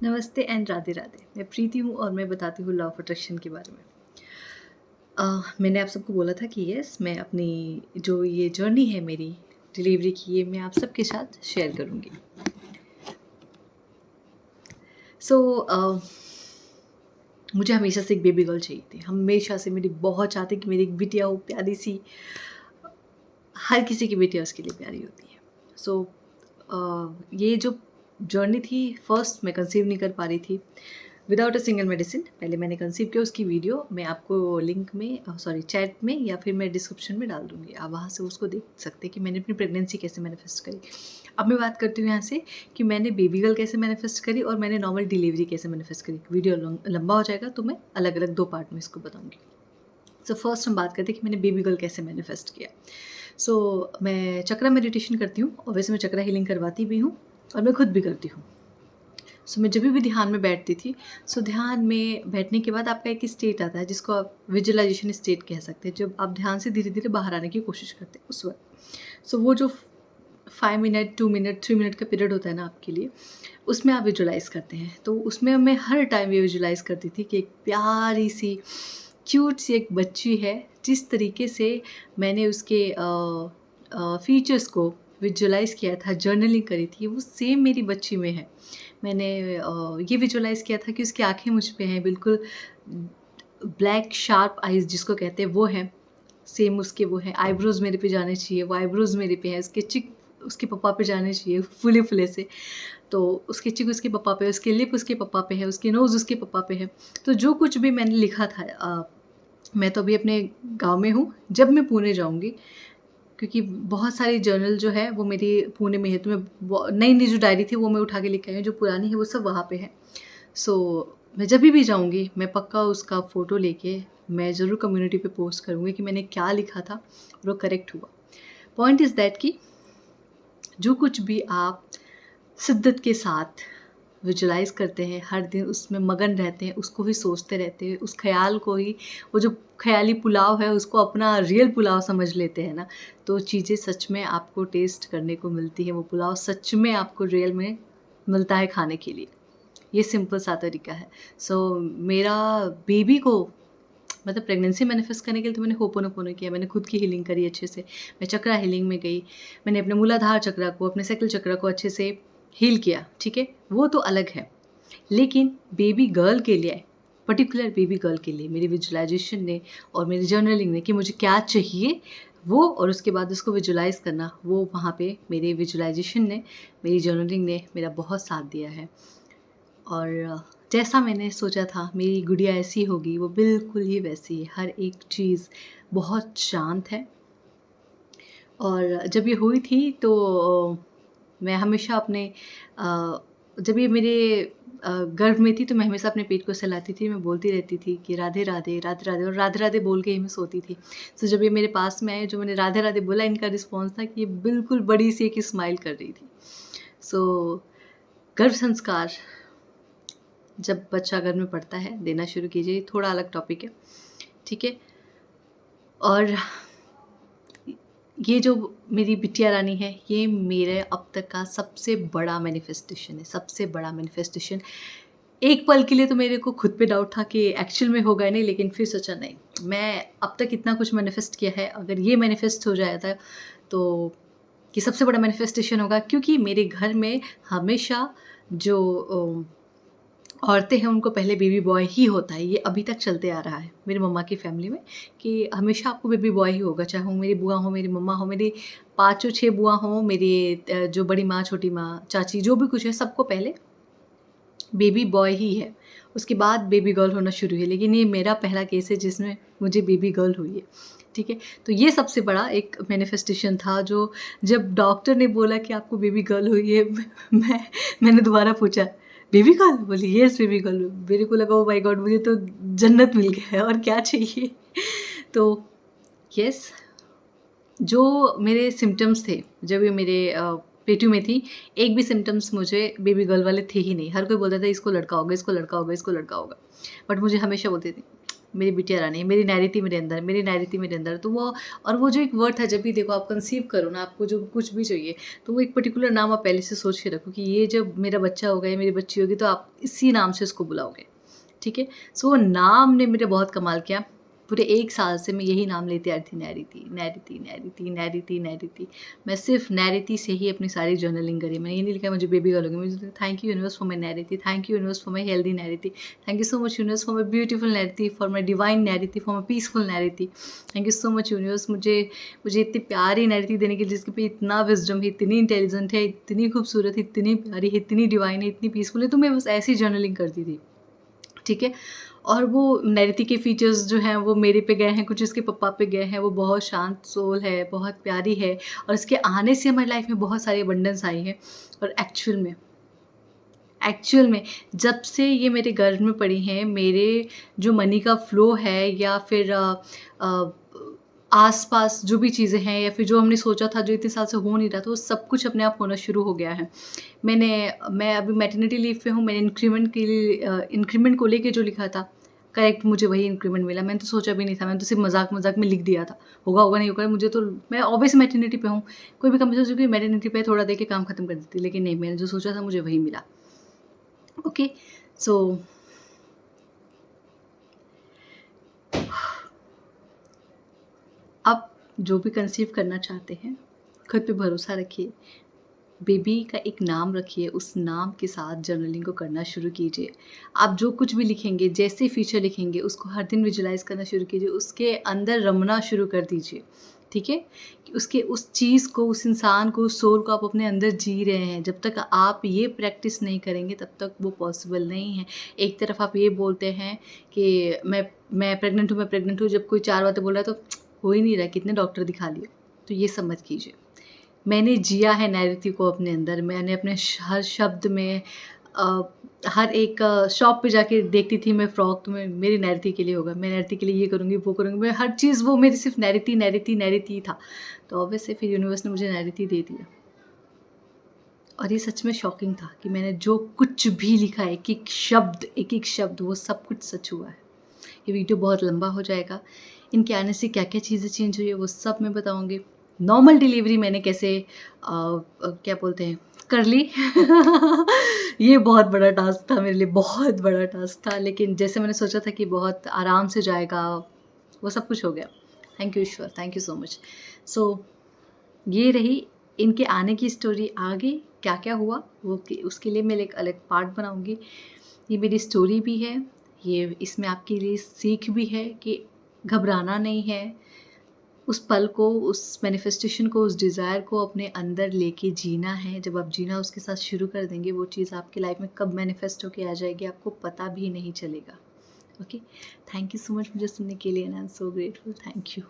नमस्ते एंड राधे राधे। मैं प्रीति हूँ और मैं बताती हूँ लॉ ऑफ अट्रैक्शन के बारे में। मैंने आप सबको बोला था कि यस, मैं अपनी जो ये जर्नी है मेरी डिलीवरी की, ये मैं आप सबके साथ शेयर करूँगी। मुझे हमेशा से एक बेबी गर्ल चाहिए थी। हमेशा से मेरी बहुत चाहती कि मेरी एक बिटिया हो, प्यारी सी। हर किसी की बिटिया उसके लिए प्यारी होती है। ये जो जर्नी थी, फर्स्ट मैं कंसीव नहीं कर पा रही थी विदाउट अ सिंगल मेडिसिन। पहले मैंने कंसीव किया, उसकी वीडियो मैं आपको लिंक में चैट में या फिर मैं डिस्क्रिप्शन में डाल दूँगी। आप वहाँ से उसको देख सकते हैं कि मैंने अपनी प्रेगनेंसी कैसे मैनिफेस्ट करी। अब मैं बात करती हूँ यहाँ से कि मैंने बेबी गर्ल कैसे मैनिफेस्ट करी और मैंने नॉर्मल डिलीवरी कैसे मैनिफेस्ट करी। वीडियो लंबा हो जाएगा तो मैं अलग-अलग 2 पार्ट में इसको बताऊँगी। फर्स्ट हम बात करते हैं कि मैंने बेबी गर्ल कैसे मैनिफेस्ट किया। मैं चक्रा मेडिटेशन करती हूँ और वैसे मैं चक्रा हीलिंग करवाती भी हूँ और मैं खुद भी करती हूँ। मैं जब भी ध्यान में बैठती थी, ध्यान में बैठने के बाद आपका एक स्टेट आता है जिसको आप विजुअलाइजेशन स्टेट कह सकते हैं, जब आप ध्यान से धीरे-धीरे बाहर आने की कोशिश करते हैं उस वक़्त। वो जो 5 मिनट, 2 मिनट, 3 मिनट का पीरियड होता है ना आपके लिए, उसमें आप विजुअलाइज़ करते हैं। तो उसमें मैं हर टाइम ये विजुअलाइज़ करती थी कि एक प्यारी-सी, क्यूट सी एक बच्ची है। जिस तरीके से मैंने उसके फीचर्स को विजुअलाइज़ किया था, जर्नलिंग करी थी, वो सेम मेरी बच्ची में है। मैंने ये विजुअलाइज़ किया था कि उसकी आँखें मुझ पे हैं, बिल्कुल ब्लैक शार्प आइज़ जिसको कहते हैं वो हैं, सेम उसके वो हैं। आईब्रोज़ मेरे पे जाने चाहिए, वो आईब्रोज़ मेरे पे हैं। उसके चिक उसके पप्पा पे जाने चाहिए फुले-फुले से। तो उसके चिक उसके पप्पा पे, उसके लिप उसके पप्पा पे है, उसकी नोज़ उसके पप्पा पे है। तो जो कुछ भी मैंने लिखा था, मैं तो अभी अपने गाँव में हूँ। जब मैं पुणे जाऊँगी, क्योंकि बहुत सारी जर्नल जो है वो मेरी पुणे में है, तो मैं नई-नई जो डायरी थी वो मैं उठा के लेके आई हूँ, जो पुरानी है वो सब वहाँ पे है। मैं जभी भी जाऊँगी, मैं पक्का उसका फ़ोटो लेके मैं ज़रूर कम्युनिटी पे पोस्ट करूँगी कि मैंने क्या लिखा था और वो करेक्ट हुआ। पॉइंट इज़ दैट कि जो कुछ भी आप शिद्दत के साथ विजुअलाइज़ करते हैं, हर दिन उसमें मगन रहते हैं, उसको ही सोचते रहते हैं, उस ख़्याल को ही, वो जो ख़याली पुलाव है उसको अपना रियल पुलाव समझ लेते हैं ना, तो चीज़ें सच में आपको टेस्ट करने को मिलती है। वो पुलाव सच में आपको रियल में मिलता है खाने के लिए। ये सिंपल सा तरीका है। मेरा बेबी को, मतलब प्रेगनेंसी मैनिफेस्ट करने के लिए तो मैंने होपोनोपोनो किया, मैंने खुद की हीलिंग करी अच्छे से। मैं चक्रा हीलिंग में गई, मैंने अपने मूलाधार चक्रा को, अपने सैक्रल चक्रा को अच्छे से हील किया, ठीक है? वो तो अलग है। लेकिन बेबी गर्ल के लिए, पर्टिकुलर बेबी गर्ल के लिए मेरी विजुअलाइज़ेशन ने और मेरी जर्नलिंग ने कि मुझे क्या चाहिए वो, और उसके बाद उसको विजुअलाइज़ करना, वो वहाँ पे मेरे विजुअलाइज़ेशन ने, मेरी जर्नलिंग ने मेरा बहुत साथ दिया है। और जैसा मैंने सोचा था मेरी गुड़िया ऐसी होगी, वो बिल्कुल ही वैसी है। हर एक चीज़ बहुत शांत है। और जब ये हुई थी तो मैं हमेशा अपने जब ये मेरे गर्भ में थी तो मैं हमेशा अपने पेट को सहलाती थी। मैं बोलती रहती थी कि राधे राधे, राधे राधे, और राधे राधे बोल के ही मैं सोती थी। जब ये मेरे पास में आए, जो मैंने राधे राधे बोला, इनका रिस्पॉन्स था कि ये बिल्कुल बड़ी सी एक स्माइल कर रही थी। गर्भ संस्कार जब बच्चा गर्भ में पड़ता है, देना शुरू कीजिए। थोड़ा अलग टॉपिक है, ठीक है? और ये जो मेरी बिटिया रानी है, ये मेरे अब तक का सबसे बड़ा मैनिफेस्टेशन है, सबसे बड़ा मैनिफेस्टेशन। एक पल के लिए तो मेरे को खुद पे डाउट था कि एक्चुअल में होगा नहीं, लेकिन फिर सोचा नहीं, मैं अब तक इतना कुछ मैनिफेस्ट किया है, अगर ये मैनिफेस्ट हो जाता तो ये सबसे बड़ा मैनिफेस्टेशन होगा। क्योंकि मेरे घर में हमेशा जो औरतें हैं उनको पहले बेबी बॉय ही होता है। ये अभी तक चलते आ रहा है मेरी मम्मा की फैमिली में कि हमेशा आपको बेबी बॉय ही होगा, चाहे वो मेरी बुआ हो, मेरी मम्मा हो, मेरी 5-6 बुआ हों, मेरी जो बड़ी माँ, छोटी माँ, चाची, जो भी कुछ है, सबको पहले बेबी बॉय ही है। उसके बाद बेबी गर्ल होना शुरू है, लेकिन ये मेरा पहला केस है जिसमें मुझे बेबी गर्ल हुई है, ठीक है? तो ये सबसे बड़ा एक मैनिफेस्टेशन था। जो जब डॉक्टर ने बोला कि आपको बेबी गर्ल हुई है, मैंने दोबारा पूछा, बेबी गर्ल? बोली येस बेबी गर्ल। मेरे को लगा ओ माय गॉड, मुझे तो जन्नत मिल गया है, और क्या चाहिए। तो येस, जो मेरे सिम्पटम्स थे जब ये मेरे पेटू में थी, एक भी सिम्पटम्स मुझे बेबी गर्ल वाले थे ही नहीं। हर कोई बोलता था इसको लड़का होगा, इसको लड़का होगा, इसको लड़का होगा। बट मुझे हमेशा बोलती थी मेरी बिटिया रानी है, मेरी नैरिती मेरे अंदर, मेरी नैरिती मेरे अंदर। तो वो, और वो जो एक वर्ड था, जब भी देखो आप कंसीव करो ना, आपको जो कुछ भी चाहिए, तो वो एक पर्टिकुलर नाम आप पहले से सोच के रखो कि ये जब मेरा बच्चा होगा या मेरी बच्ची होगी तो आप इसी नाम से उसको बुलाओगे, ठीक है। सो वो नाम ने मेरे बहुत कमाल किया। पूरे 1 साल से मैं यही नाम लेती आ रही थी, नैरिती, नैरिती, नैरिती, नैरिती, नैरिती। मैं सिर्फ नैरिती से ही अपनी सारी जर्नलिंग करी। मैंने ये नहीं लिखा मुझे बेबी गर्ल होगी, मुझे thank you universe for my Nairiti, thank you universe for my healthy Nairiti, thank you so much universe for my beautiful Nairiti, for my divine Nairiti, for my peaceful Nairiti. Thank you so much universe, मुझे इतनी प्यारी नैरिती देने के लिए, जिसके पे इतना विजडम है, इतनी इंटेलिजेंट है, इतनी खूबसूरत है, इतनी प्यारी है, इतनी डिवाइन है, इतनी पीसफुल है। तो मैं बस ऐसी जर्नलिंग करती थी, ठीक है। और वो नैरिती के फीचर्स जो हैं वो मेरे पे गए हैं, कुछ उसके पप्पा पे गए हैं। वो बहुत शांत सोल है, बहुत प्यारी है, और इसके आने से हमारी लाइफ में बहुत सारी अबंडेंस आई है। और एक्चुअल में जब से ये मेरे घर में पड़ी हैं, मेरे जो मनी का फ्लो है, या फिर अ, आस-पास जो भी चीज़ें हैं, या फिर जो हमने सोचा था जो इतने साल से हो नहीं रहा था, वो सब कुछ अपने आप होना शुरू हो गया है। मैं अभी मैटरनिटी लीव पे हूँ। मैंने इंक्रीमेंट के लिए इंक्रीमेंट को लेके जो लिखा था, करेक्ट मुझे वही इंक्रीमेंट मिला। मैंने तो सोचा भी नहीं था, मैंने तो सिर्फ मज़ाक-मज़ाक में लिख दिया था। होगा, होगा, नहीं होगा, मुझे तो, मैं ऑब्वियस मैटरनिटी पे हूँ। कोई भी कंपनी सोचेगी मैटरनिटी पे थोड़ा दे के काम खत्म कर देती है, लेकिन नहीं, मैंने जो सोचा था मुझे वही मिला। ओके, सो आप जो भी कंसीव करना चाहते हैं, खुद पे भरोसा रखिए। बेबी का एक नाम रखिए, उस नाम के साथ जर्नलिंग को करना शुरू कीजिए। आप जो कुछ भी लिखेंगे, जैसे फीचर लिखेंगे, उसको हर दिन विजुलाइज़ करना शुरू कीजिए, उसके अंदर रमना शुरू कर दीजिए, ठीक है? कि उसके उस चीज़ को, उस इंसान को, उस सोल को आप अपने अंदर जी रहे हैं। जब तक आप ये प्रैक्टिस नहीं करेंगे, तब तक वो पॉसिबल नहीं है। एक तरफ आप ये बोलते हैं कि मैं प्रेग्नेंट हूँ, मैं प्रेग्नेंट हूँ, जब कोई 4 बातें बोल रहा है तो हो ही नहीं रहा है, कितने डॉक्टर दिखा लिए। तो ये सब मत कीजिए। मैंने जिया है नैरेटिव को अपने अंदर। मैंने अपने हर शब्द में अ, हर एक शॉप पे जाके देखती थी मैं फ्रॉक, तो मैं मेरी नैरेटिव के लिए होगा, मैं नैरेटिव के लिए ये करूँगी, वो करूँगी। मैं हर चीज़, वो मेरी सिर्फ़ नैरेटिव, नैरेटिव, नैरेटिव था। तो ऑब्वियसली फिर यूनिवर्स ने मुझे नैरेटिव दे दिया। और ये सच में शॉकिंग था कि मैंने जो कुछ भी लिखा है, एक-एक शब्द वो सब कुछ सच हुआ है। ये वीडियो बहुत लंबा हो जाएगा। इनके आने से क्या-क्या चीज़ें चेंज हुई है वो सब मैं बताऊँगी। नॉर्मल डिलीवरी मैंने कैसे क्या बोलते हैं, कर ली। ये बहुत बड़ा टास्क था मेरे लिए, बहुत बड़ा टास्क था, लेकिन जैसे मैंने सोचा था कि बहुत आराम से जाएगा, वो सब कुछ हो गया। थैंक यू ईश्वर, thank you so much. So ये रही इनके आने की स्टोरी। आगे क्या-क्या हुआ वो उसके लिए मैं एक अलग पार्ट बनाऊँगी। ये मेरी स्टोरी भी है, ये इसमें आपके लिए सीख भी है कि घबराना नहीं है। उस पल को, उस मैनिफेस्टेशन को, उस डिज़ायर को अपने अंदर लेके जीना है। जब आप जीना उसके साथ शुरू कर देंगे, वो चीज़ आपकी लाइफ में कब मैनिफेस्ट होके आ जाएगी आपको पता भी नहीं चलेगा। Okay, thank you so much मुझे सुनने के लिए, and I am so grateful. Thank you.